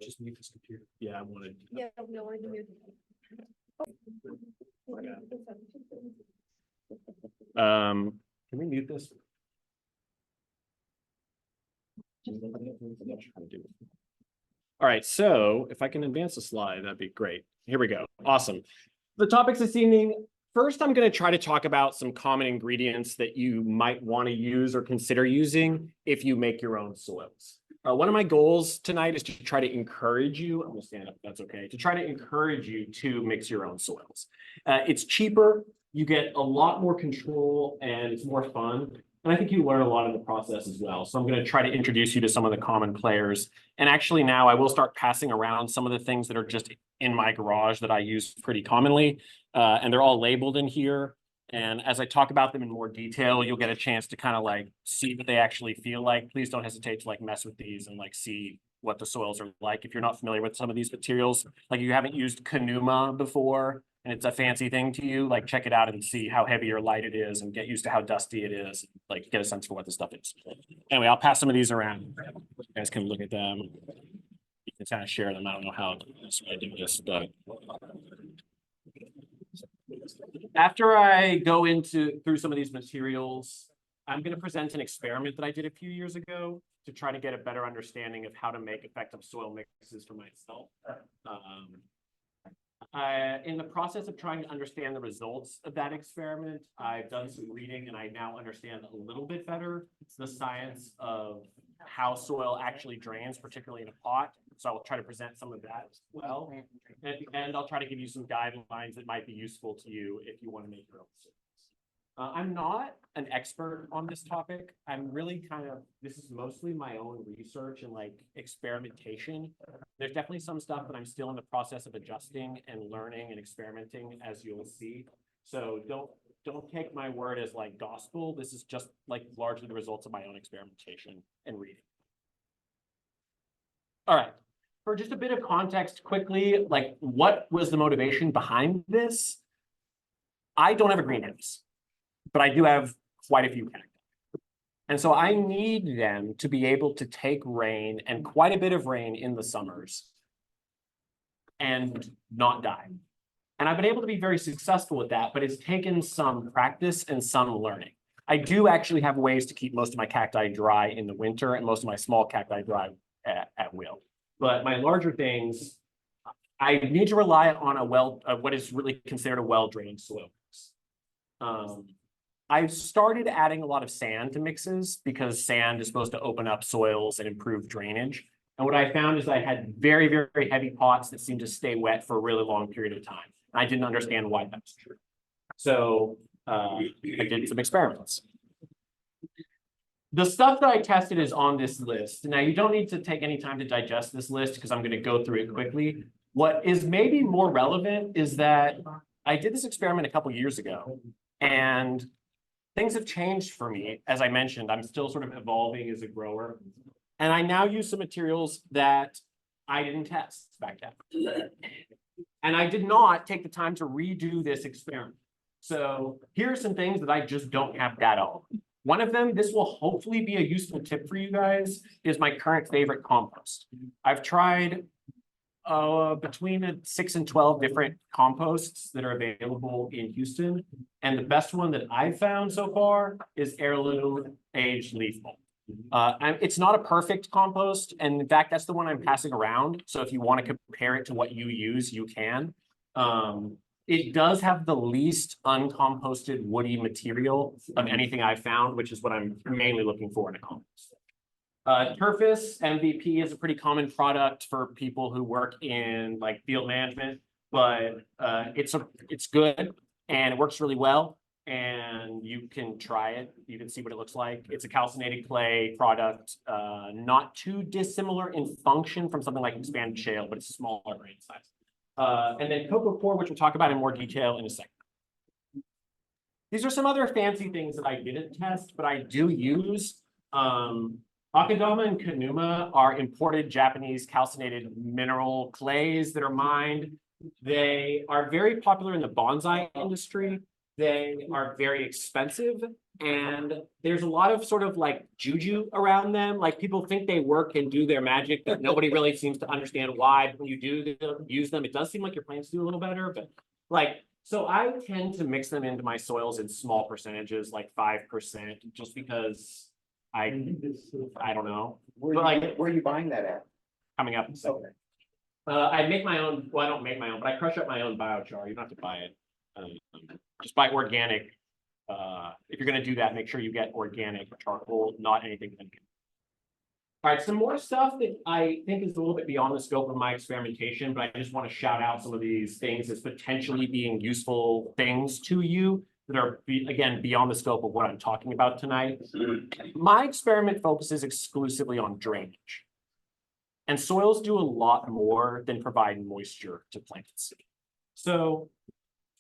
Just mute this computer. Yeah, I wanted. Yeah, we already muted. Can we mute this? All right, so if I can advance the slide, that'd be great. Here we go. Awesome. The topics this evening, first, I'm going to try to talk about some common ingredients that you might want to use or consider using if you make your own soils. One of my goals tonight is to try to encourage you, I'm going to stand up, that's okay, to try to encourage you to mix your own soils. It's cheaper, you get a lot more control, and it's more fun. And I think you learn a lot in the process as well. So I'm going to try to introduce you to some of the common players. And actually now I will start passing around some of the things that are just in my garage that I use pretty commonly. And they're all labeled in here. And as I talk about them in more detail, you'll get a chance to kind of like see what they actually feel like. Please don't hesitate to like mess with these and like see what the soils are like. If you're not familiar with some of these materials, like you haven't used Kanuma before, and it's a fancy thing to you, like check it out and see how heavy or light it is and get used to how dusty it is, like get a sense for what the stuff is. Anyway, I'll pass some of these around. You guys can look at them. You can kind of share them. I don't know how I do this, but after I go through some of these materials, I'm going to present an experiment that I did a few years ago to try to get a better understanding of how to make effective soil mixes for myself. In the process of trying to understand the results of that experiment, I've done some reading and I now understand a little bit better the science of how soil actually drains, particularly in a pot. So I'll try to present some of that as well. And at the end, I'll try to give you some guidelines that might be useful to you if you want to make your own soils. I'm not an expert on this topic. I'm really this is mostly my own research and like experimentation. There's definitely some stuff that I'm still in the process of adjusting and learning and experimenting, as you'll see. So don't take my word as like gospel. This is just like largely the results of my own experimentation and reading. All right, for just a bit of context quickly, like what was the motivation behind this? I don't have a greenhouse, but I do have quite a few cacti. And so I need them to be able to take rain and quite a bit of rain in the summers and not die. And I've been able to be very successful with that, but it's taken some practice and some learning. I do actually have ways to keep most of my cacti dry in the winter and most of my small cacti dry at will. But my larger things, I need to rely on what is really considered a well-drained soil mix. I've started adding a lot of sand to mixes because sand is supposed to open up soils and improve drainage. And what I found is I had very, very heavy pots that seemed to stay wet for a really long period of time. I didn't understand why that's true. So I did some experiments. The stuff that I tested is on this list. Now, you don't need to take any time to digest this list because I'm going to go through it quickly. What is maybe more relevant is that I did this experiment a couple years ago, and things have changed for me. As I mentioned, I'm still sort of evolving as a grower. And I now use some materials that I didn't test back then. And I did not take the time to redo this experiment. So here are some things that I just don't have data on. One of them, this will hopefully be a useful tip for you guys, is my current favorite compost. I've tried between 6 and 12 different composts that are available in Houston. And the best one that I've found so far is heirloom aged leaf mold. It's not a perfect compost. And in fact, that's the one I'm passing around. So if you want to compare it to what you use, you can. It does have the least uncomposted woody material of anything I've found, which is what I'm mainly looking for in a compost. Turfus MVP is a pretty common product for people who work in like field management, but it's good and it works really well. And you can try it. You can see what it looks like. It's a calcinated clay product, not too dissimilar in function from something like expanded shale, but it's smaller grain size. And then cocoa core, which we'll talk about in more detail in a second. These are some other fancy things that I didn't test, but I do use. Akadama and Kanuma are imported Japanese calcinated mineral clays that are mined. They are very popular in the bonsai industry. They are very expensive, And there's a lot of sort of like juju around them. Like people think they work and do their magic, but nobody really seems to understand why. But when you do use them, it does seem like your plants do a little better. But like, so I tend to mix them into my soils in small percentages, like 5%, just because I don't know. Where are you buying that at? Coming up. So I make my own. Well, I don't make my own, but I crush up my own biochar. You don't have to buy it. Just buy organic. If you're going to do that, make sure you get organic charcoal, not anything chemical. All right, some more stuff that I think is a little bit beyond the scope of my experimentation, but I just want to shout out some of these things as potentially being useful things to you that are, again, beyond the scope of what I'm talking about tonight. My experiment focuses exclusively on drainage. And soils do a lot more than provide moisture to plants. So,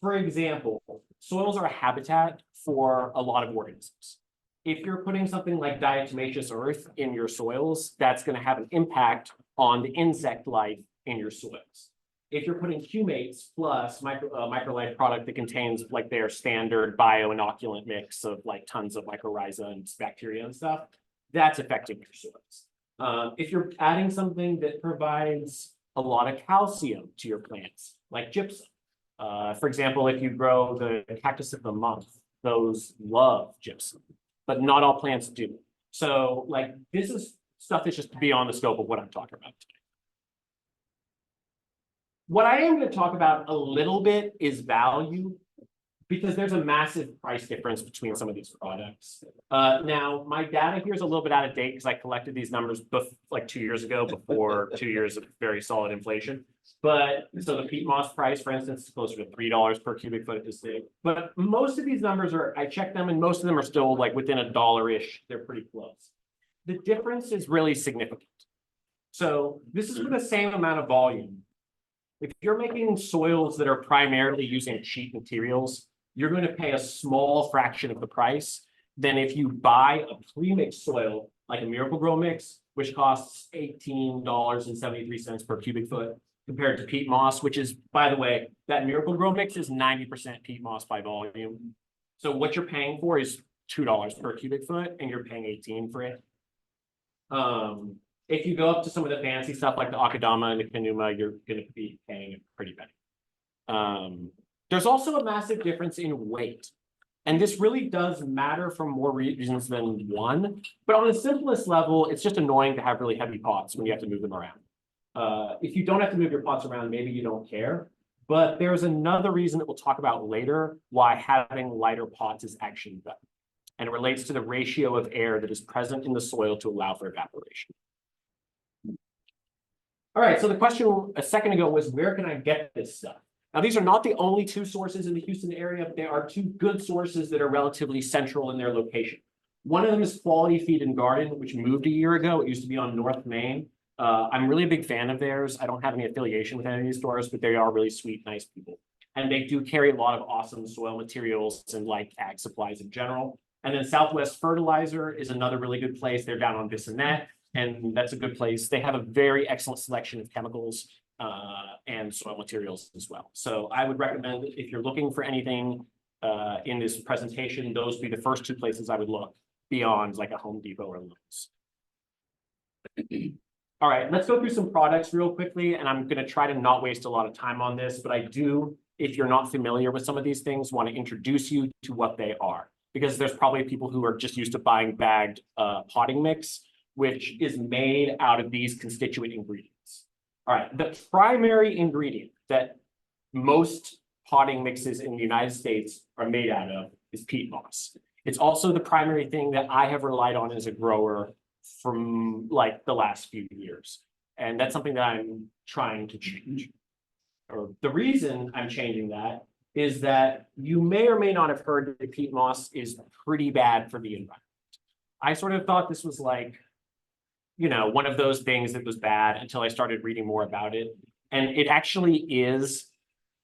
for example, soils are a habitat for a lot of organisms. If you're putting something like diatomaceous earth in your soils, that's going to have an impact on the insect life in your soils. If you're putting humates plus microlife product that contains like their standard bioinoculant mix of like tons of mycorrhiza and bacteria and stuff, that's affecting your soils. If you're adding something that provides a lot of calcium to your plants, like gypsum. For example, if you grow the cactus of the month, those love gypsum, but not all plants do. So like this is stuff that's just beyond the scope of what I'm talking about today. What I am going to talk about a little bit is value, because there's a massive price difference between some of these products. Now, my data here is a little bit out of date because I collected these numbers like 2 years ago, before 2 years of very solid inflation. But so the peat moss price, for instance, is closer to $3 per cubic foot at this stage. But most of these numbers are, I checked them, and most of them are still like within $1-ish. They're pretty close. The difference is really significant. So this is for the same amount of volume. If you're making soils that are primarily using cheap materials, you're going to pay a small fraction of the price than if you buy a pre-mixed soil like a Miracle-Gro mix, which costs $18.73 per cubic foot, compared to peat moss, which is, by the way, that Miracle-Gro mix is 90% peat moss by volume. So what you're paying for is $2 per cubic foot, and you're paying $18 for it. If you go up to some of the fancy stuff like the Akadama and the Kanuma, you're going to be paying a pretty penny. There's also a massive difference in weight. And this really does matter for more reasons than one. But on the simplest level, it's just annoying to have really heavy pots when you have to move them around. If you don't have to move your pots around, maybe you don't care. But there's another reason that we'll talk about later why having lighter pots is actually better. And it relates to the ratio of air that is present in the soil to allow for evaporation. All right, so the question a second ago was, where can I get this stuff? Now, these are not the only two sources in the Houston area, but there are two good sources that are relatively central in their location. One of them is Quality Feed and Garden, which moved a year ago. It used to be on North Main. I'm really a big fan of theirs. I don't have any affiliation with any of these stores, but they are really sweet, nice people. And they do carry a lot of awesome soil materials and like ag supplies in general. And then Southwest Fertilizer is another really good place. They're down on Bissonnette, and that's a good place. They have a very excellent selection of chemicals and soil materials as well. So I would recommend, if you're looking for anything in this presentation, those would be the first two places I would look beyond like a Home Depot or Lowe's. All right, let's go through some products real quickly, and I'm going to try to not waste a lot of time on this, but I do, if you're not familiar with some of these things, want to introduce you to what they are, because there's probably people who are just used to buying bagged potting mix, which is made out of these constituent ingredients. All right, the primary ingredient that most potting mixes in the United States are made out of is peat moss. It's also the primary thing that I have relied on as a grower from like the last few years. And that's something that I'm trying to change. Or the reason I'm changing that is that you may or may not have heard that peat moss is pretty bad for the environment. I sort of thought this was like, you know, one of those things that was bad until I started reading more about it. And it actually is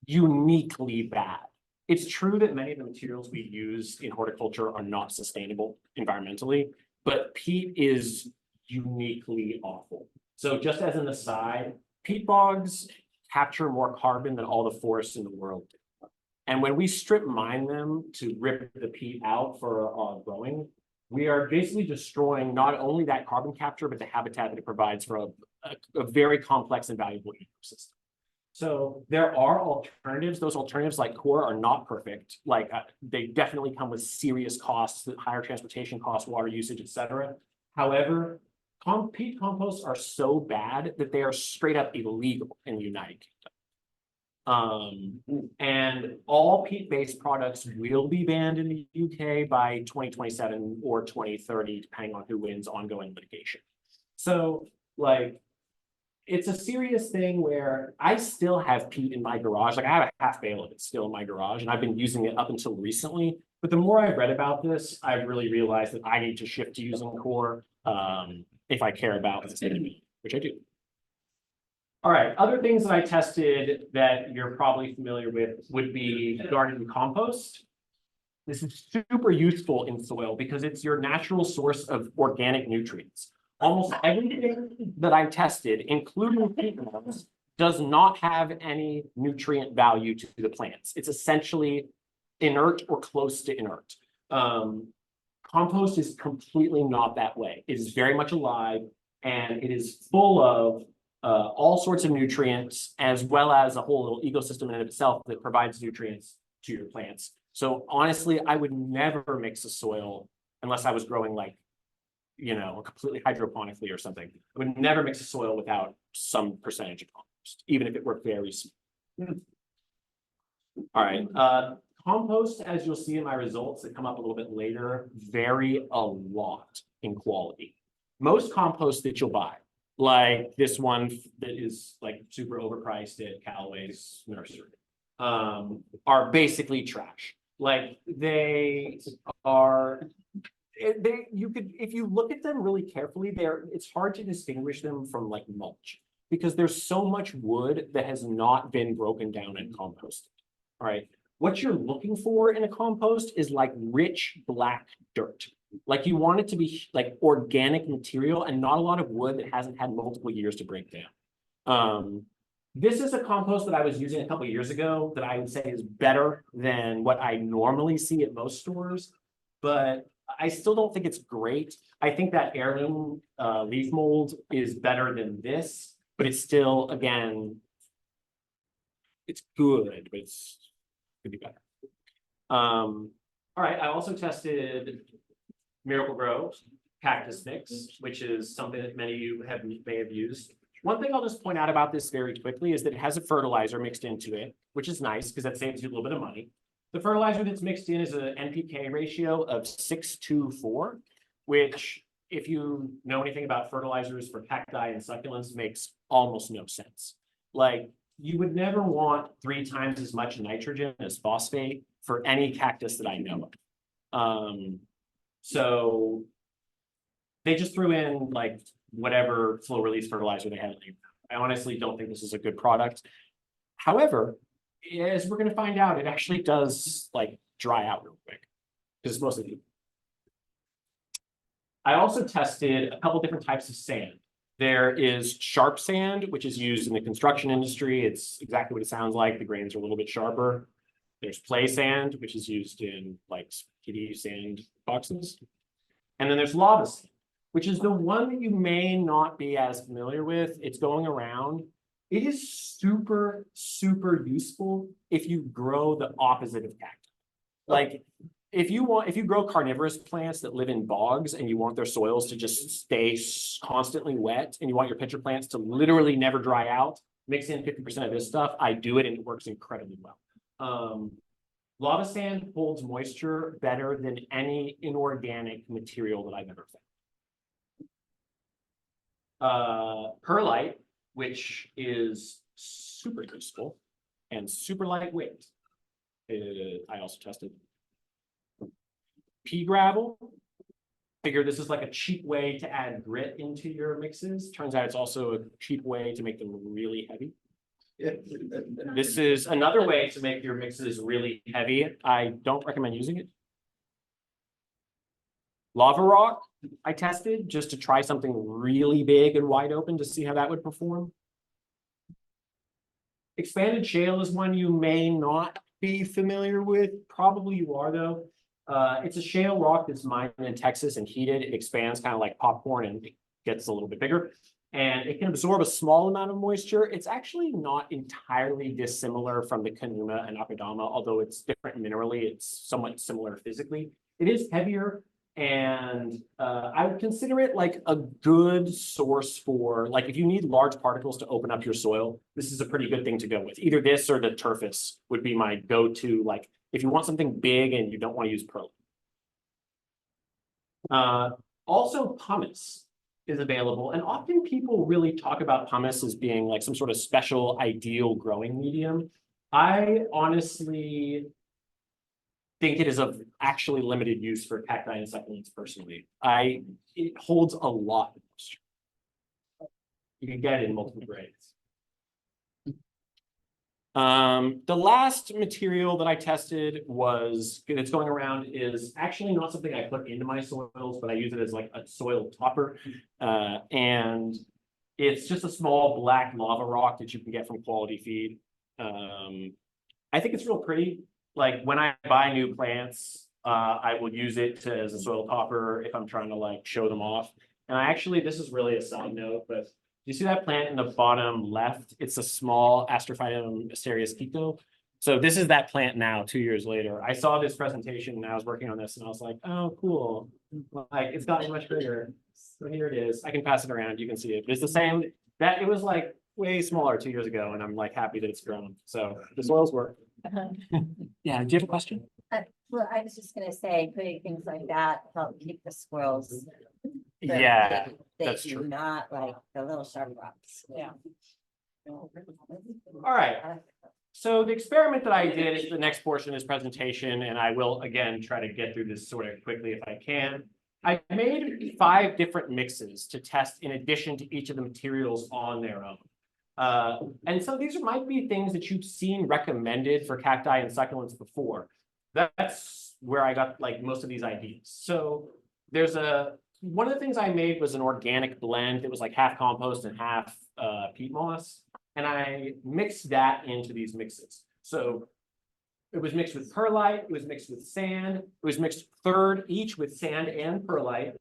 uniquely bad. It's true that many of the materials we use in horticulture are not sustainable environmentally, but peat is uniquely awful. So just as an aside, peat bogs capture more carbon than all the forests in the world do. And when we strip mine them to rip the peat out for growing, we are basically destroying not only that carbon capture, but the habitat that it provides for a very complex and valuable ecosystem. So there are alternatives. Those alternatives like core are not perfect. Like they definitely come with serious costs, higher transportation costs, water usage, etc. However, peat composts are so bad that they are straight up illegal in the United Kingdom. And all peat-based products will be banned in the UK by 2027 or 2030, depending on who wins ongoing litigation. So like, it's a serious thing where I still have peat in my garage. Like I have a half bale of it still in my garage, and I've been using it up until recently. But the more I've read about this, I've really realized that I need to shift to using core if I care about sustainability, which I do. All right, other things that I tested that you're probably familiar with would be garden compost. This is super useful in soil because it's your natural source of organic nutrients. Almost everything that I tested, including peat moss, does not have any nutrient value to the plants. It's essentially inert or close to inert. Compost is completely not that way. It is very much alive, and it is full of all sorts of nutrients, as well as a whole little ecosystem in and of itself that provides nutrients to your plants. So honestly, I would never mix a soil unless I was growing like, you know, completely hydroponically or something. I would never mix a soil without some percentage of compost, even if it were very small. All right. Compost, as you'll see in my results that come up a little bit later, vary a lot in quality. Most compost that you'll buy, like this one that is like super overpriced at Callaway's nursery, are basically trash. Like they are, you could, if you look at them really carefully, it's hard to distinguish them from like mulch because there's so much wood that has not been broken down and composted. All right. What you're looking for in a compost is like rich black dirt. Like you want it to be like organic material and not a lot of wood that hasn't had multiple years to break down. This is a compost that I was using a couple of years ago that I would say is better than what I normally see at most stores, but I still don't think it's great. I think that heirloom leaf mold is better than this, but it's still, again, it's good, but it's could be better. All right, I also tested Miracle-Gro cactus mix, which is something that many of you may have used. One thing I'll just point out about this very quickly is that it has a fertilizer mixed into it, which is nice because that saves you a little bit of money. The fertilizer that's mixed in is an NPK ratio of 6:4, which, if you know anything about fertilizers for cacti and succulents, makes almost no sense. Like, you would never want 3 times as much nitrogen as phosphate for any cactus that I know of. So they just threw in like whatever slow release fertilizer they had. I honestly don't think this is a good product. However, as we're going to find out, it actually does like dry out real quick because it's mostly. I also tested a couple different types of sand. There is sharp sand, which is used in the construction industry. It's exactly what it sounds like. The grains are a little bit sharper. There's play sand, which is used in like kitty sand boxes. And then there's lava sand, which is the one that you may not be as familiar with. It's going around. It is super, super useful if you grow the opposite of cacti. Like if you grow carnivorous plants that live in bogs and you want their soils to just stay constantly wet and you want your pitcher plants to literally never dry out, mix in 50% of this stuff. I do it and it works incredibly well. Lava sand holds moisture better than any inorganic material that I've ever found. Perlite, which is super useful and super lightweight. I also tested. Pea gravel. Figure this is like a cheap way to add grit into your mixes. Turns out it's also a cheap way to make them really heavy. This is another way to make your mixes really heavy. I don't recommend using it. Lava rock, I tested just to try something really big and wide open to see how that would perform. Expanded shale is one you may not be familiar with. Probably you are though. It's a shale rock that's mined in Texas and heated. It expands kind of like popcorn and it gets a little bit bigger. And it can absorb a small amount of moisture. It's actually not entirely dissimilar from the Canuma and Akadama, although it's different minerally. It's somewhat similar physically. It is heavier, and I would consider it like a good source for, like, if you need large particles to open up your soil, this is a pretty good thing to go with. Either this or the Turfus would be my go-to, like, if you want something big and you don't want to use pearl. Also, pumice is available, and often people really talk about pumice as being like some sort of special ideal growing medium. I honestly think it is of actually limited use for cacti and succulents personally. It holds a lot of moisture. You can get it in multiple grades. The last material that I tested that's going around is actually not something I put into my soils, but I use it as like a soil topper. And it's just a small black lava rock that you can get from Quality Feed. I think it's real pretty. Like when I buy new plants, I will use it as a soil topper if I'm trying to like show them off. And this is really a side note, but you see that plant in the bottom left? It's a small Astrophytum Asterias Pico. So this is that plant now, 2 years later. I saw this presentation and I was working on this and I was like, oh, cool. Like it's gotten much bigger. So here it is. I can pass it around. You can see it. But it's the same. It was like way smaller 2 years ago, and I'm like happy that it's grown. So the soils work. Yeah. Do you have a question? Well, I was just gonna say, putting things like that help keep the squirrels. Yeah, They that's do true. not like the little sharp rocks. Yeah. All right. So the experiment that I did is the next portion of this presentation, and I will again try to get through this sort of quickly if I can. I made 5 different mixes to test in addition to each of the materials on their own. And so these might be things that you've seen recommended for cacti and succulents before. That's where I got like most of these ideas. So one of the things I made was an organic blend that was like half compost and half peat moss. And I mixed that into these mixes. So it was mixed with perlite, it was mixed with sand, it was mixed third each with sand and perlite.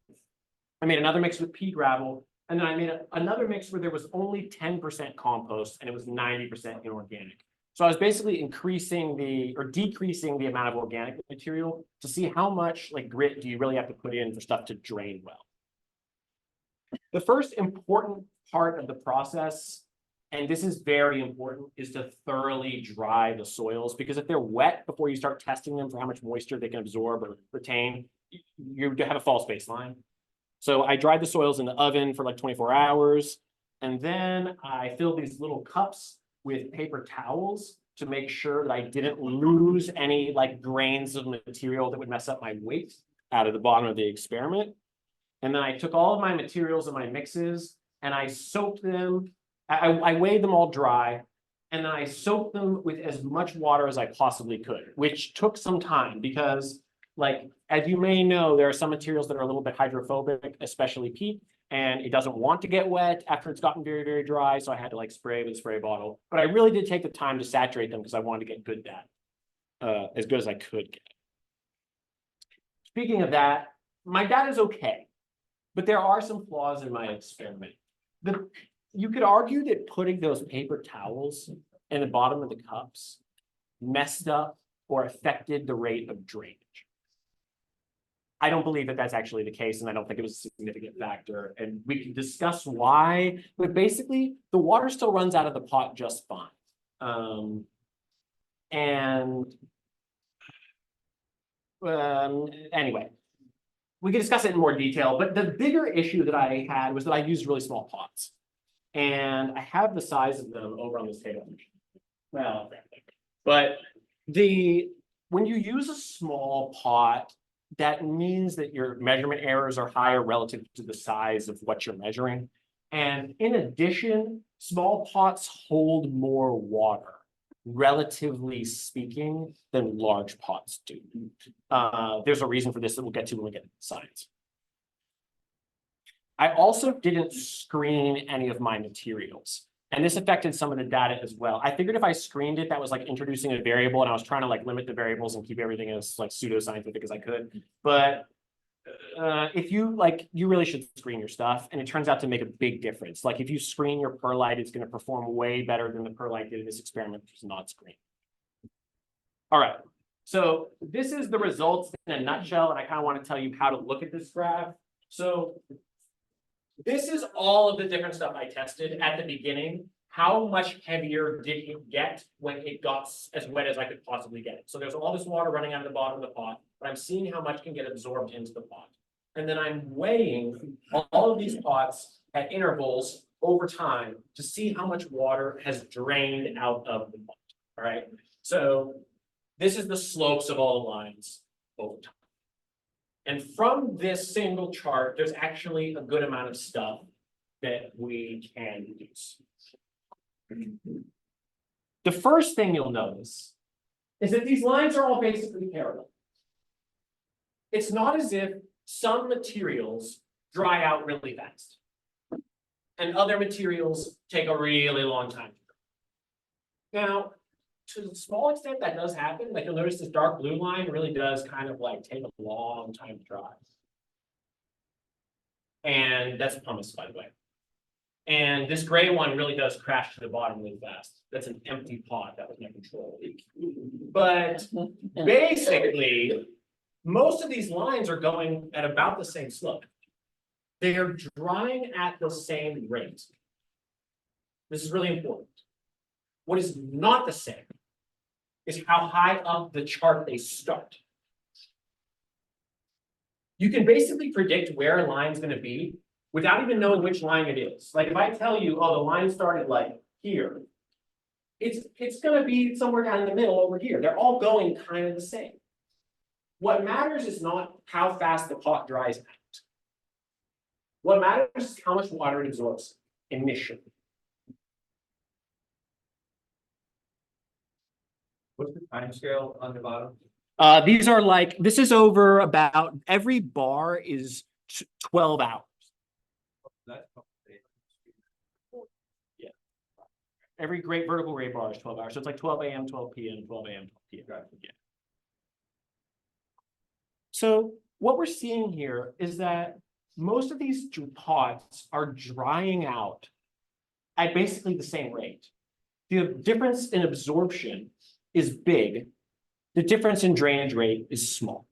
I made another mix with pea gravel, and then I made another mix where there was only 10% compost and it was 90% inorganic. So I was basically decreasing the amount of organic material to see how much like grit do you really have to put in for stuff to drain well. The first important part of the process, and this is very important, is to thoroughly dry the soils, because if they're wet before you start testing them for how much moisture they can absorb or retain, you have a false baseline. So I dried the soils in the oven for like 24 hours. And then I filled these little cups with paper towels to make sure that I didn't lose any like grains of material that would mess up my weight out of the bottom of the experiment. And then I took all of my materials and my mixes and I soaked them. I weighed them all dry, and then I soaked them with as much water as I possibly could, which took some time because, like, as you may know, there are some materials that are a little bit hydrophobic, especially peat, and it doesn't want to get wet after it's gotten very, very dry. So I had to like spray with a spray bottle, but I really did take the time to saturate them because I wanted to get good data, as good as I could get. Speaking of that, my data is okay, but there are some flaws in my experiment. You could argue that putting those paper towels in the bottom of the cups messed up or affected the rate of drainage. I don't believe that that's actually the case, and I don't think it was a significant factor. And we can discuss why, but basically the water still runs out of the pot just fine. Anyway, we can discuss it in more detail, but the bigger issue that I had was that I used really small pots. And I have the size of them over on this table. Well, but when you use a small pot, that means that your measurement errors are higher relative to the size of what you're measuring. And in addition, small pots hold more water, relatively speaking, than large pots do. There's a reason for this that we'll get to when we get into science. I also didn't screen any of my materials. And this affected some of the data as well. I figured if I screened it, that was like introducing a variable and I was trying to like limit the variables and keep everything as like pseudoscientific as I could. But if you like, you really should screen your stuff, and it turns out to make a big difference. Like if you screen your perlite, it's going to perform way better than the perlite did in this experiment, which is not screened. All right, so this is the results in a nutshell, and I kind of want to tell you how to look at this graph. So this is all of the different stuff I tested at the beginning. How much heavier did it get when it got as wet as I could possibly get it? So there's all this water running out of the bottom of the pot, but I'm seeing how much can get absorbed into the pot. And then I'm weighing all of these pots at intervals over time to see how much water has drained out of the pot. All right. So this is the slopes of all the lines over time. And from this single chart, there's actually a good amount of stuff that we can use. The first thing you'll notice is that these lines are all basically parallel. It's not as if some materials dry out really fast and other materials take a really long time. Now, to a small extent, that does happen. Like you'll notice this dark blue line really does kind of like take a long time to dry. And that's pumice, by the way. And this gray one really does crash to the bottom really fast. That's an empty pot. That was my control leak. But basically, most of these lines are going at about the same slope. They are drying at the same rate. This is really important. What is not the same is how high up the chart they start. You can basically predict where a line's going to be without even knowing which line it is. Like if I tell you, oh, the line started like here, it's going to be somewhere down in the middle over here. They're all going kind of the same. What matters is not how fast the pot dries out. What matters is how much water it absorbs initially. What's the time scale on the bottom? These are like, this is over about, every bar is 12 hours. That's Yeah. Every great vertical ray bar is 12 hours. So it's like 12 a.m., 12 p.m., 12 a.m., 12 p.m. Yeah. So what we're seeing here is that most of these pots are drying out at basically the same rate. The difference in absorption is big. The difference in drainage rate is small.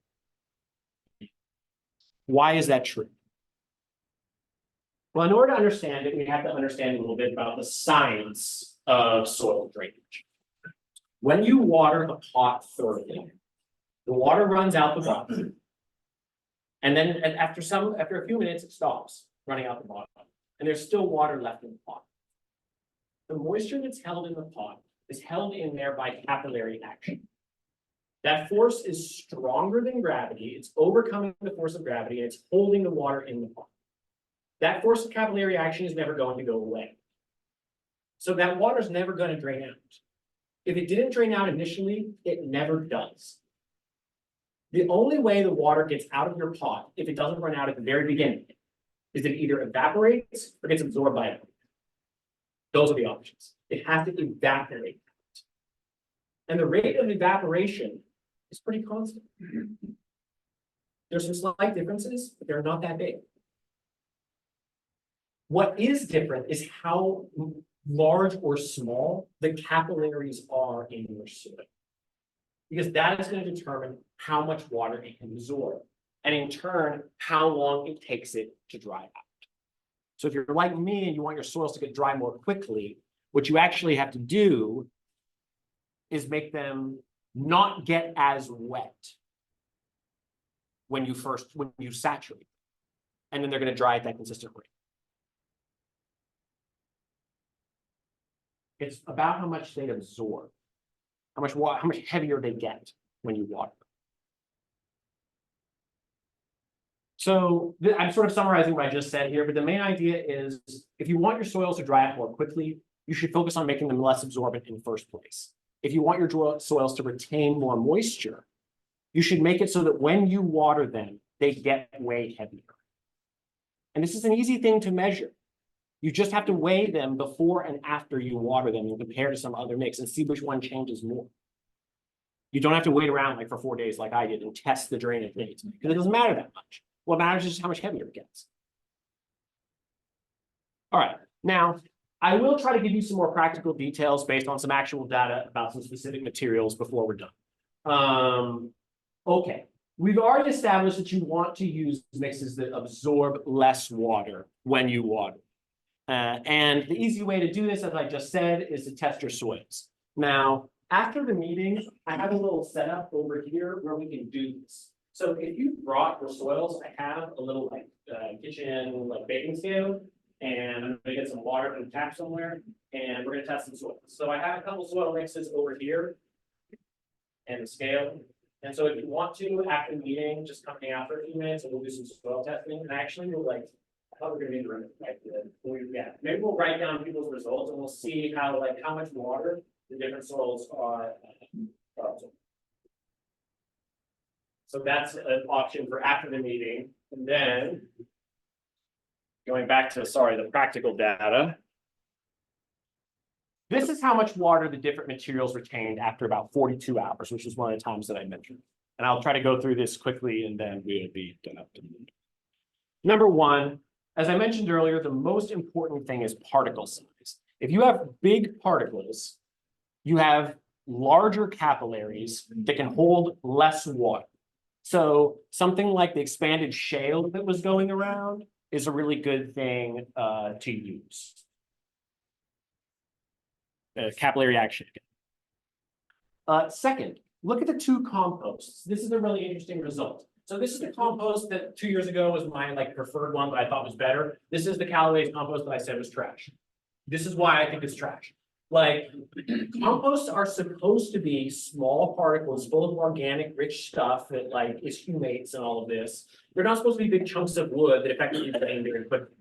Why is that true? Well, in order to understand it, we have to understand a little bit about the science of soil drainage. When you water a pot thoroughly, the water runs out the bottom. And then after a few minutes, it stops running out the bottom. And there's still water left in the pot. The moisture that's held in the pot is held in there by capillary action. That force is stronger than gravity. It's overcoming the force of gravity, and it's holding the water in the pot. That force of capillary action is never going to go away. So that water is never going to drain out. If it didn't drain out initially, it never does. The only way the water gets out of your pot, if it doesn't run out at the very beginning, is that it either evaporates or gets absorbed by it. Those are the options. It has to evaporate. And the rate of evaporation is pretty constant. There's some slight differences, but they're not that big. What is different is how large or small the capillaries are in your soil. Because that is going to determine how much water it can absorb, and in turn, how long it takes it to dry out. So if you're like me and you want your soils to get dry more quickly, what you actually have to do is make them not get as wet when you saturate, and then they're going to dry at that consistent rate. It's about how much they absorb, how much heavier they get when you water. So I'm sort of summarizing what I just said here, but the main idea is if you want your soils to dry out more quickly, you should focus on making them less absorbent in the first place. If you want your soils to retain more moisture, you should make it so that when you water them, they get way heavier. And this is an easy thing to measure. You just have to weigh them before and after you water them and compare to some other mix and see which one changes more. You don't have to wait around like for 4 days like I did and test the drainage rates because it doesn't matter that much. What matters is just how much heavier it gets. All right, now I will try to give you some more practical details based on some actual data about some specific materials before we're done. Okay, we've already established that you want to use mixes that absorb less water when you water. And the easy way to do this, as I just said, is to test your soils. Now, after the meeting, I have a little setup over here where we can do this. So if you brought your soils, I have a little like kitchen like baking scale, and I'm gonna get some water from the tap somewhere, and we're gonna test some soils. So I have a couple soil mixes over here, and the scale. And so if you want to, after the meeting, just come hang out for a few minutes, and we'll do some soil testing. And actually, we'll like. I thought we were gonna be right. Yeah, maybe we'll write down people's results and we'll see how much water the different soils are. So that's an option for after the meeting. And then going back to, the practical data. This is how much water the different materials retained after about 42 hours, which is one of the times that I mentioned. And I'll try to go through this quickly and then we'll be done up to the end. Number one, as I mentioned earlier, the most important thing is particle size. If you have big particles, you have larger capillaries that can hold less water. So something like the expanded shale that was going around is a really good thing to use. Capillary action. Second, look at the two composts. This is a really interesting result. So this is the compost that 2 years ago was my preferred one that I thought was better. This is the Callaway's compost that I said was trash. This is why I think it's trash. Composts are supposed to be small particles full of organic, rich stuff that is humates and all of this. They're not supposed to be big chunks of wood that effectively drain very quickly.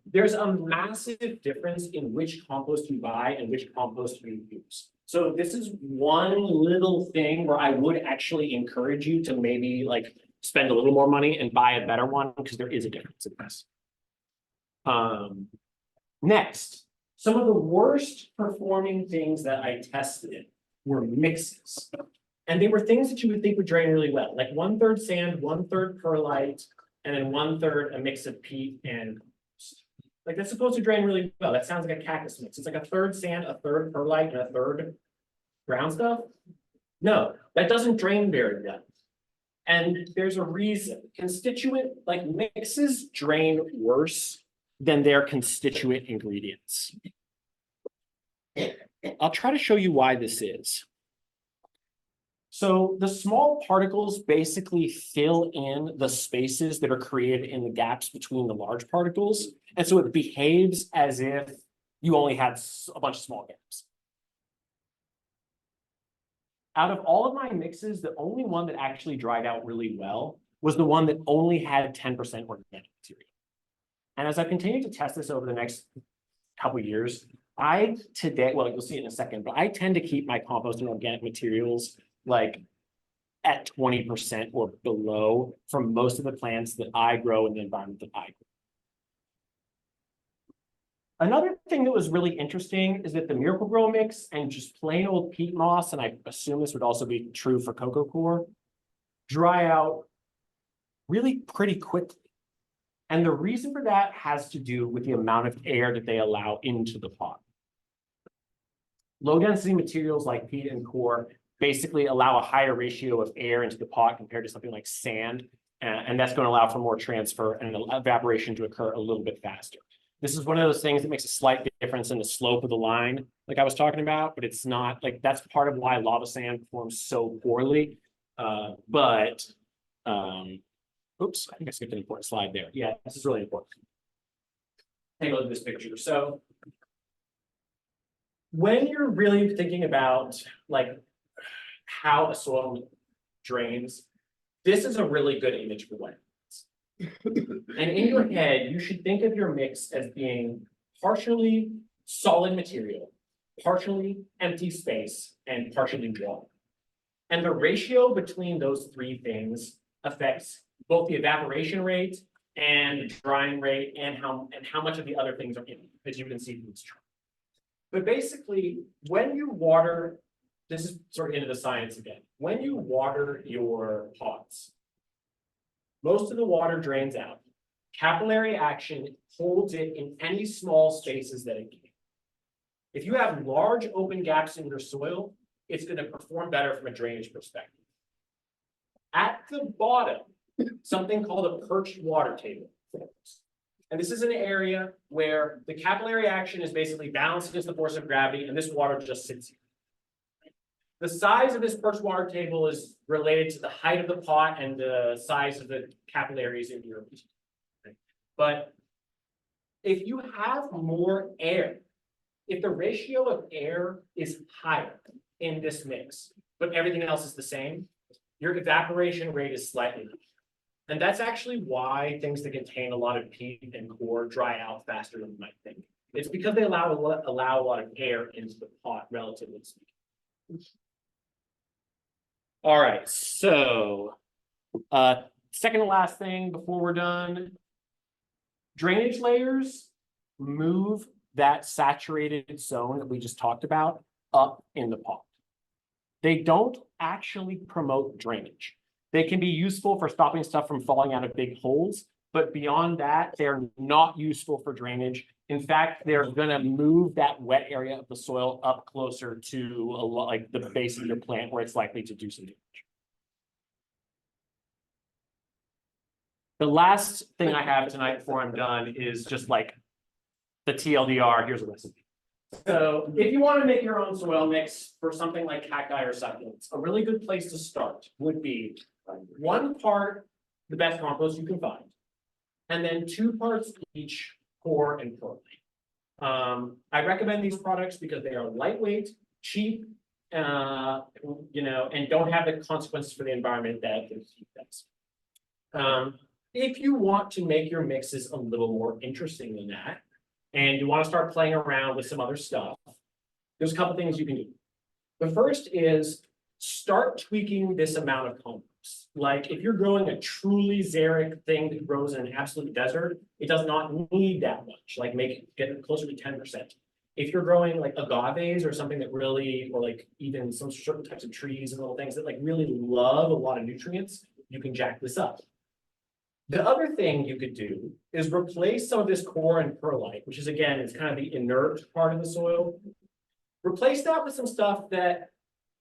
There's a massive difference in which compost you buy and which compost you use. So this is one little thing where I would actually encourage you to maybe spend a little more money and buy a better one because there is a difference in this. Next, some of the worst performing things that I tested were mixes. And they were things that you would think would drain really well, like 1/3 sand, 1/3 perlite, and then 1/3 a mix of peat and that's supposed to drain really well. That sounds like a cactus mix. It's like 1/3 sand, 1/3 perlite, and 1/3 brown stuff. No, that doesn't drain very well. And there's a reason. Constituent mixes drain worse than their constituent ingredients. I'll try to show you why this is. So the small particles basically fill in the spaces that are created in the gaps between the large particles. And so it behaves as if you only had a bunch of small gaps. Out of all of my mixes, the only one that actually dried out really well was the one that only had 10% organic material. And as I continue to test this over the next couple of years, you'll see it in a second, but I tend to keep my compost and organic materials at 20% or below from most of the plants that I grow in the environment that I grow. Another thing that was really interesting is that the Miracle-Gro mix and just plain old peat moss, and I assume this would also be true for cocoa coir, dry out really pretty quickly. And the reason for that has to do with the amount of air that they allow into the pot. Low density materials like peat and coir basically allow a higher ratio of air into the pot compared to something like sand. And that's going to allow for more transfer and evaporation to occur a little bit faster. This is one of those things that makes a slight difference in the slope of the line, like I was talking about, but it's not that's part of why lava sand performs so poorly. Oops, I think I skipped an important slide there. Yeah, this is really important. Take a look at this picture. So when you're really thinking about how a soil drains, this is a really good image for what it is. And in your head, you should think of your mix as being partially solid material, partially empty space, and partially water. And the ratio between those three things affects both the evaporation rate and the drying rate and how much of the other things are in it, as you can see from this chart. But basically, when you water, this is sort of into the science again. When you water your pots, most of the water drains out. Capillary action holds it in any small spaces that it can. If you have large open gaps in your soil, it's going to perform better from a drainage perspective. At the bottom, something called a perched water table forms. And this is an area where the capillary action is basically balanced against the force of gravity, and this water just sits here. The size of this perched water table is related to the height of the pot and the size of the capillaries in your pot. But if you have more air, if the ratio of air is higher in this mix, but everything else is the same, your evaporation rate is slightly higher. And that's actually why things that contain a lot of peat and core dry out faster than you might think. It's because they allow a lot of air into the pot, relatively speaking. All right, so second to last thing before we're done. Drainage layers move that saturated zone that we just talked about up in the pot. They don't actually promote drainage. They can be useful for stopping stuff from falling out of big holes, but beyond that, they're not useful for drainage. In fact, they're gonna move that wet area of the soil up closer to like the base of your plant where it's likely to do some damage. The last thing I have tonight before I'm done is just like the TLDR, here's a recipe. So if you want to make your own soil mix for something like cacti or succulents, a really good place to start would be 1 part the best compost you can find, and then 2 parts each core and perlite. I recommend these products because they are lightweight, cheap, you know, and don't have the consequences for the environment that the heat does. If you want to make your mixes a little more interesting than that, and you want to start playing around with some other stuff, there's a couple things you can do. The first is start tweaking this amount of compost. Like if you're growing a truly xeric thing that grows in an absolute desert, it does not need that much, like get it closer to 10%. If you're growing like agaves or something that really, or like even some certain types of trees and little things that like really love a lot of nutrients, you can jack this up. The other thing you could do is replace some of this core and perlite, which is again, it's kind of the inert part of the soil. Replace that with some stuff that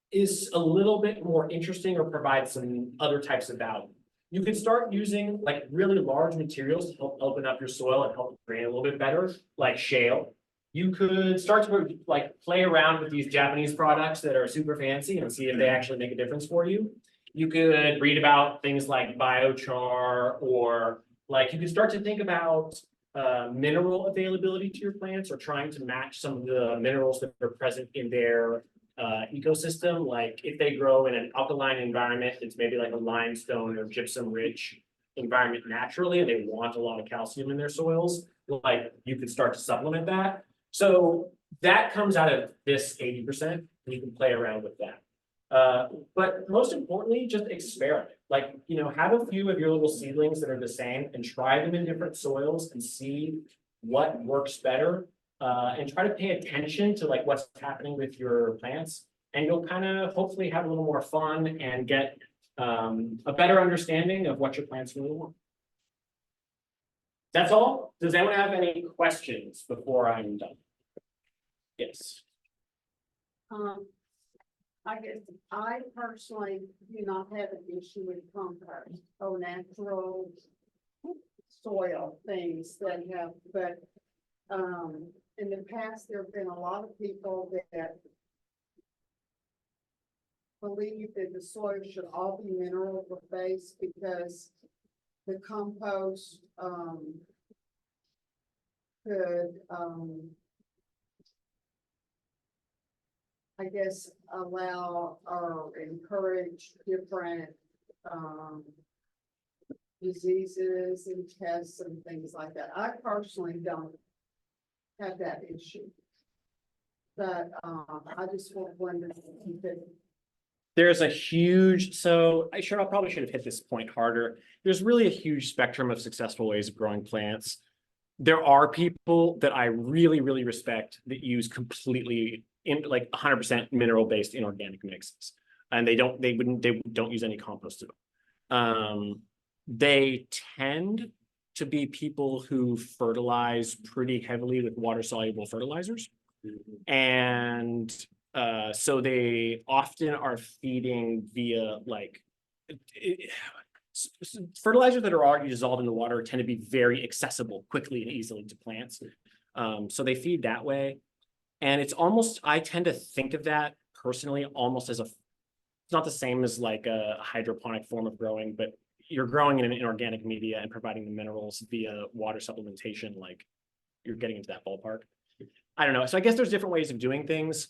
is a little bit more interesting or provides some other types of value. You could start using like really large materials to help open up your soil and help drain a little bit better, like shale. You could start to like play around with these Japanese products that are super fancy and see if they actually make a difference for you. You could read about things like biochar, or like you could start to think about mineral availability to your plants, or trying to match some of the minerals that are present in their ecosystem. Like if they grow in an alkaline environment, it's maybe like a limestone or gypsum rich environment naturally, and they want a lot of calcium in their soils, like you could start to supplement that. So that comes out of this 80%, and you can play around with that. But most importantly, just experiment. Like, you know, have a few of your little seedlings that are the same and try them in different soils and see what works better. And try to pay attention to like what's happening with your plants, and you'll kind of hopefully have a little more fun and get a better understanding of what your plants really want. That's all. Does anyone have any questions before I'm done? Yes. I guess I personally do not have an issue with compost or natural soil things that have, but in the past, there have been a lot of people that believe that the soil should all be mineral based because the compost could I guess allow or encourage different diseases and tests and things like that. I personally don't have that issue. But I just wondered if you could There's a huge, so I probably should have hit this point harder. There's really a huge spectrum of successful ways of growing plants. There are people that I really, really respect that use completely in like 100% mineral-based inorganic mixes. And they don't use any compost at all. They tend to be people who fertilize pretty heavily with water-soluble fertilizers. And so they often are feeding via like fertilizers that are already dissolved in the water tend to be very accessible quickly and easily to plants. So they feed that way. And it's almost, I tend to think of that personally almost as it's not the same as like a hydroponic form of growing, but you're growing in an inorganic media and providing the minerals via water supplementation, like you're getting into that ballpark. I don't know. So I guess there's different ways of doing things.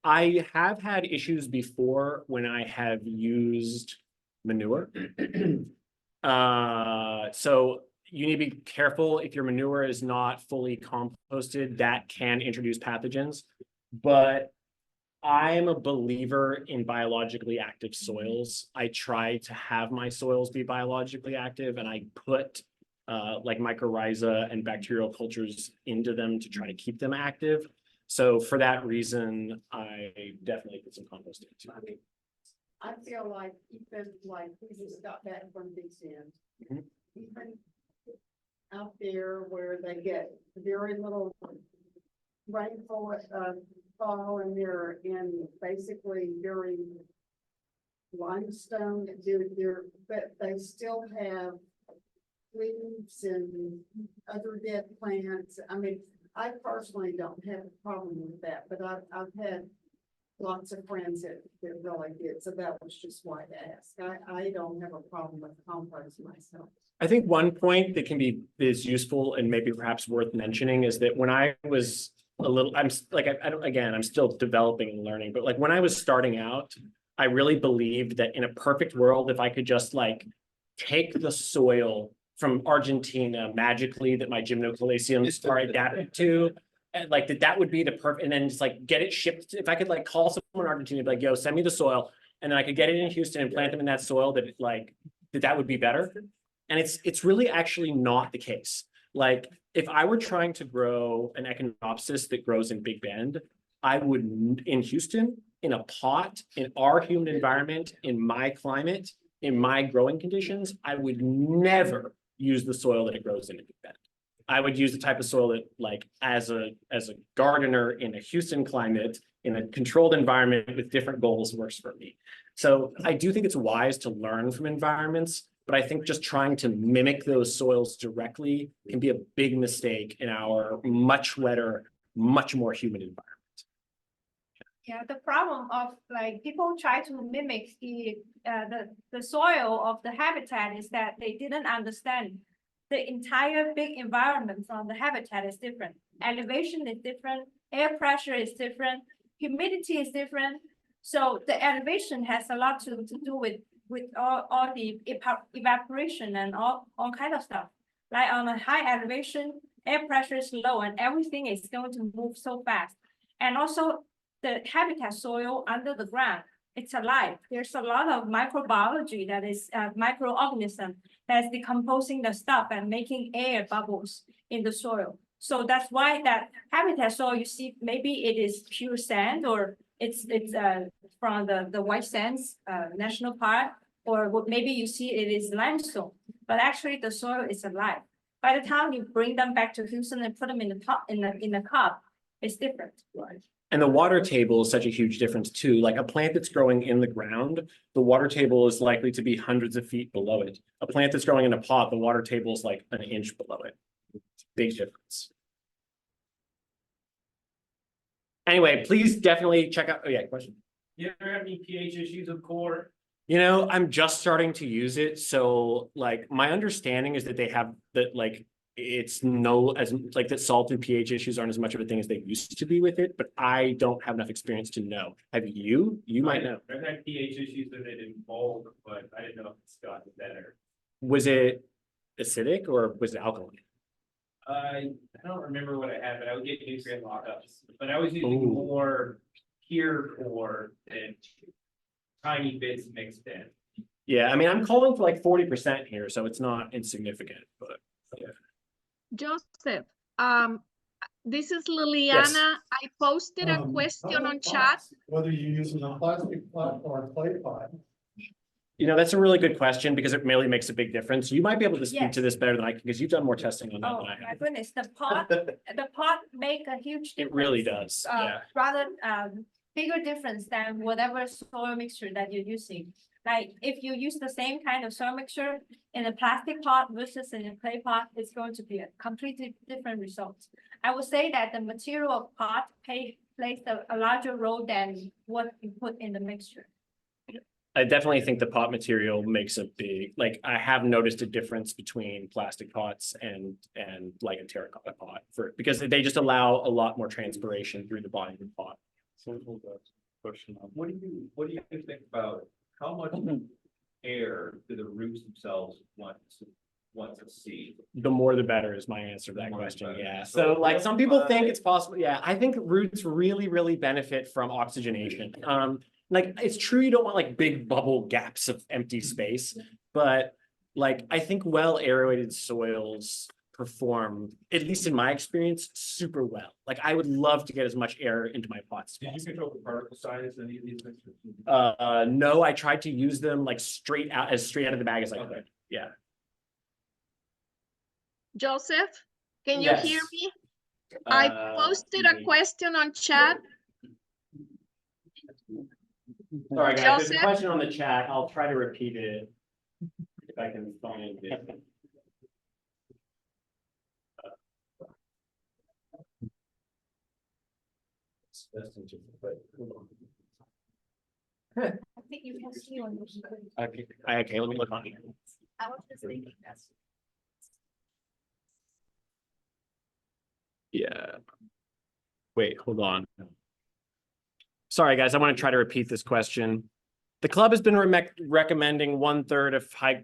I have had issues before when I have used manure. So you need to be careful if your manure is not fully composted, that can introduce pathogens. But I'm a believer in biologically active soils. I try to have my soils be biologically active, and I put like mycorrhiza and bacterial cultures into them to try to keep them active. So for that reason, I definitely put some compost into it. I feel like even like we just got back from these ends. Mhm. Even out there where they get very little rainfall, fall and they're in basically very limestone, but they still have leaves and other dead plants. I mean, I personally don't have a problem with that, but I've had lots of friends that really did, so that was just why I asked. I don't have a problem with compost myself. I think one point that is useful and maybe perhaps worth mentioning is that when I was I'm still developing and learning, but like when I was starting out, I really believed that in a perfect world, if I could just like take the soil from Argentina magically that my gymnocalyciums are adapted to, and like that would be the perfect, and then just like get it shipped. If I could like call someone in Argentina, be like, yo, send me the soil, and then I could get it in Houston and plant them in that soil, that would be better. And it's really actually not the case. Like if I were trying to grow an echinopsis that grows in Big Bend, I would in Houston, in a pot, in our humid environment, in my climate, in my growing conditions, I would never use the soil that it grows in Big Bend. I would use the type of soil that, like, as a gardener in a Houston climate, in a controlled environment with different goals works for me. So I do think it's wise to learn from environments, but I think just trying to mimic those soils directly can be a big mistake in our much wetter, much more humid environment. Yeah, the problem of like people try to mimic the soil of the habitat is that they didn't understand the entire big environment from the habitat is different. Elevation is different, air pressure is different, humidity is different. So the elevation has a lot to do with all the evaporation and all kind of stuff. Like on a high elevation, air pressure is low and everything is going to move so fast. And also the habitat soil under the ground, it's alive. There's a lot of microbiology that is microorganism that's decomposing the stuff and making air bubbles in the soil. So that's why that habitat soil, you see, maybe it is pure sand or it's from the White Sands National Park, or maybe you see it is limestone, but actually the soil is alive. By the time you bring them back to Houston and put them in the top in the cup, it's different. Right. And the water table is such a huge difference too. Like a plant that's growing in the ground, the water table is likely to be hundreds of feet below it. A plant that's growing in a pot, the water table is like an inch below it. It's a big difference. Anyway, please definitely check out. Oh yeah, question. You ever have any pH issues with core? You know, I'm just starting to use it. So like my understanding is that they have that like it's that salt and pH issues aren't as much of a thing as they used to be with it, but I don't have enough experience to know. Have you? You might know. I've had pH issues that they didn't mold, but I didn't know if it's gotten better. Was it acidic or was it alkaline? I don't remember what I had, but I would get nutrient lockups. But I was using Ooh. more pure core than tiny bits mixed in. Yeah, I mean, I'm calling for like 40% here, so it's not insignificant, but Joseph, this is Liliana. I posted a question on chat. Whether you're using a plastic pot or a clay pot. that's a really good question because it really makes a big difference. You might be able to speak Yes. to this better than I can because you've done more testing on that Oh, than I my have. goodness, the pot make a huge difference. It really does, yeah. Rather, bigger difference than whatever soil mixture that you're using. Like, if you use the same kind of soil mixture in a plastic pot versus in a clay pot, it's going to be a completely different result. I would say that the material of pot plays a larger role than what you put in the mixture. I definitely think the pot material makes a big, like, I have noticed a difference between plastic pots and like a terracotta pot because they just allow a lot more transpiration through the body of the pot. So hold on, question on, what do you think about how much air do the roots themselves want to see? The more the better is my answer to The that more the question, better. yeah. So So like some people think why- it's possible, yeah, I think roots really, really benefit from oxygenation. Like it's true you don't want like big bubble gaps of empty space, but like I think well aerated soils perform, at least in my experience, super well. Like I would love to get as much air into my pots as Did you possible. control the particle size in any of these mixtures? No, I tried to use them like straight out of the bag as I Okay. could, yeah. Joseph, can you hear Yes. me? I posted a Maybe. question on chat. Sorry, guys, there's a Joseph? question on the chat. I'll try to repeat it. If I can find it. I think you can see on the screen. Okay, let me look on here. I was just thinking that's. Yeah. Wait, hold on. Sorry, guys, I want to try to repeat this question. The club has been recommending one third of high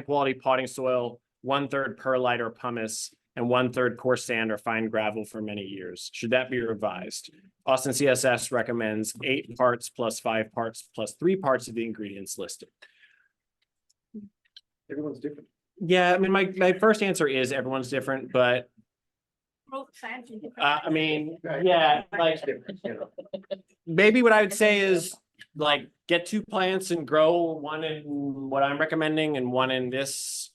quality potting soil, 1/3 perlite or pumice, and 1/3 coarse sand or fine gravel for many years. Should that be revised? Austin CSS recommends 8 parts plus 5 parts plus 3 parts of the ingredients listed. Everyone's different. Yeah, I mean, my first answer is everyone's different, but I mean, yeah, like maybe what I would say is like get 2 plants and grow one in what I'm recommending and one in this.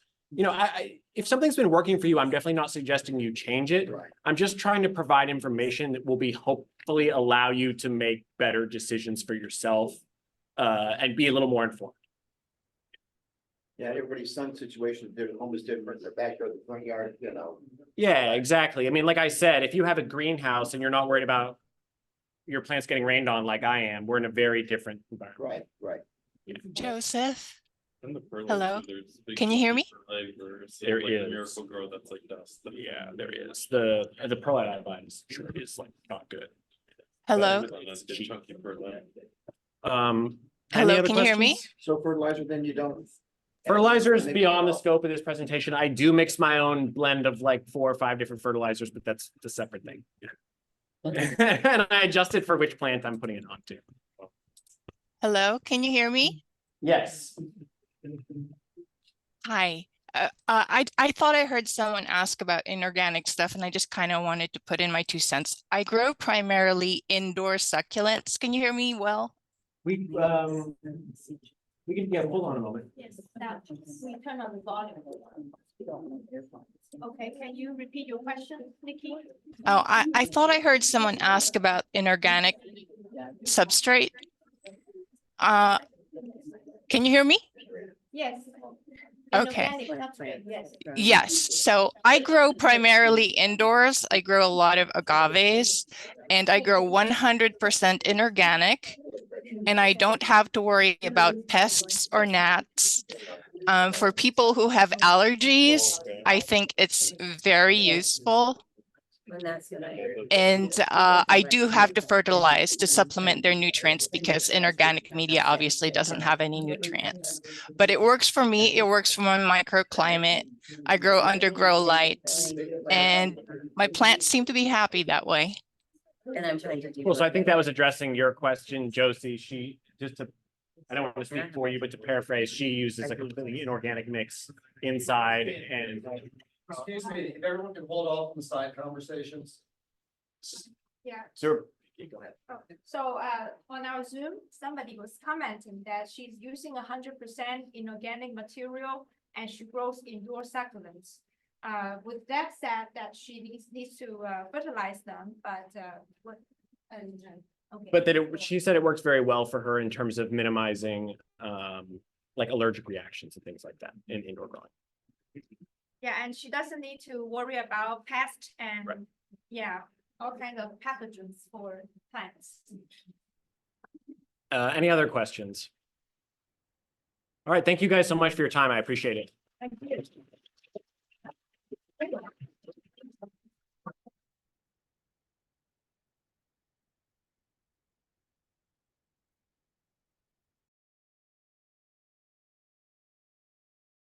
If something's been working for you, I'm definitely not suggesting you change it. Right. I'm just trying to provide information that will be hopefully allow you to make better decisions for yourself and be a little more informed. Yeah, everybody's sun situation, their home is different, their backyard, the front yard, Yeah, exactly. I mean, like I said, if you have a greenhouse and you're not worried about your plants getting rained on like I am, we're in a very different environment. Right. Joseph, And the Hello? fertilizer, there's a big Can you hear me? There like is. Miracle Grow that's like dust. Yeah, there is. The perlite iodine is sure is like not good. hello, Chunky perlite. Any Hello, other can you hear me? questions? So fertilizer, then you don't. Fertilizer is beyond the scope of this presentation. I do mix my own blend of like 4 or 5 different fertilizers, but that's a separate thing. And I adjust it for which plant I'm putting it onto. hello, can you hear me? Yes. Hi. I thought I heard someone ask about inorganic stuff and I just kind of wanted to put in my 2 cents. I grow primarily indoor succulents. Can you hear me well? We can, yeah, hold on a moment. Yes, now, we turn on the volume. Okay, can you repeat your question, Nikki? Oh, I thought I heard someone ask about inorganic substrate. Can you hear me? Yes. Okay. Inorganic substrate, yes. Yes, so I grow primarily indoors. I grow a lot of agaves and I grow 100% inorganic. And I don't have to worry about pests or gnats. For people who have allergies, I think it's very useful. And I do have to fertilize to supplement their nutrients because inorganic media obviously doesn't have any nutrients. But it works for me. It works for my microclimate. I grow under grow lights and my plants seem to be happy that way. And I'm trying to do. Well, so I think that was addressing your question, Josie. Just to I don't want to speak for you, but to paraphrase, she uses a completely inorganic mix inside and. Excuse me, if everyone can hold off on the side conversations. Yeah. So, go ahead. Oh, so on our Zoom, somebody was commenting that she's using 100% inorganic material and she grows indoor succulents. With that said, that she needs to fertilize them, but what? Okay. But that she said it works very well for her in terms of minimizing like allergic reactions and things like that in indoor growing. Yeah, and she doesn't need to worry about pests and Right. yeah, all kinds of pathogens for plants. Any other questions? All right, thank you guys so much for your time. I appreciate it. Thank you.